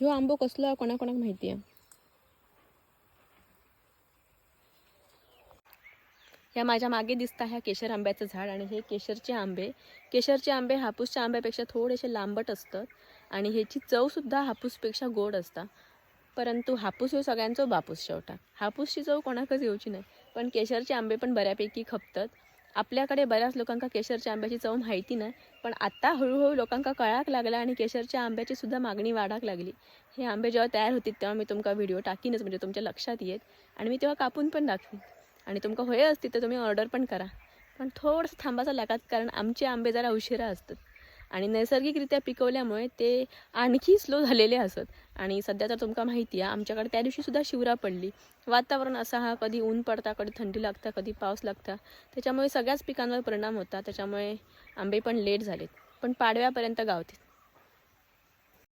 ह्यो आंबो कसला कोणाकोणाक माहिती आहे. ह्या माझ्या मागे दिसता ह्या केशर आंब्याचं झाड आणि हे केशरचे आंबे हापूसच्या आंब्यापेक्षा थोडेसे लांबट असतात आणि ह्याची चवसुद्धा हापूसपेक्षा गोड असता. परंतु हापूस ह्यो सगळ्यांचो बापूस शेवटा. हापूसची चव कोणाकच येऊची नाही, पण केशरचे आंबे पण बऱ्यापैकी खपतात. आपल्याकडे बऱ्याच लोकांका केशरच्या आंब्याची चव माहिती नाही, पण आता हळूहळू लोकांका कळाक लागला आणि केशरच्या आंब्याची सुद्धा मागणी वाढाक लागली. हे आंबे जेव्हा तयार होतील तेव्हा मी तुमका व्हिडिओ टाकीनच, म्हणजे तुमच्या लक्षात येत आणि मी तेव्हा कापून पण दाखवीन. आणि तुमका होय असतील तर तुम्ही ऑर्डर पण करा. पण थोडंसं थांबायचं लागत, कारण आमचे आंबे जरा उशिरा असतात आणि नैसर्गिकरित्या पिकवल्यामुळे ते आणखी स्लो झालेले असत. आणि सध्या तर तुमका माहिती आहे आमच्याकडे त्या दिवशीसुद्धा शिवरा पडली. वातावरण असा हा, कधी ऊन पडता, कधी थंडी लागता, कधी पाऊस लागता, त्याच्यामुळे सगळ्याच पिकांवर परिणाम होता. त्याच्यामुळे आंबे पण लेट झालेत, पण पाडव्यापर्यंत गावतील.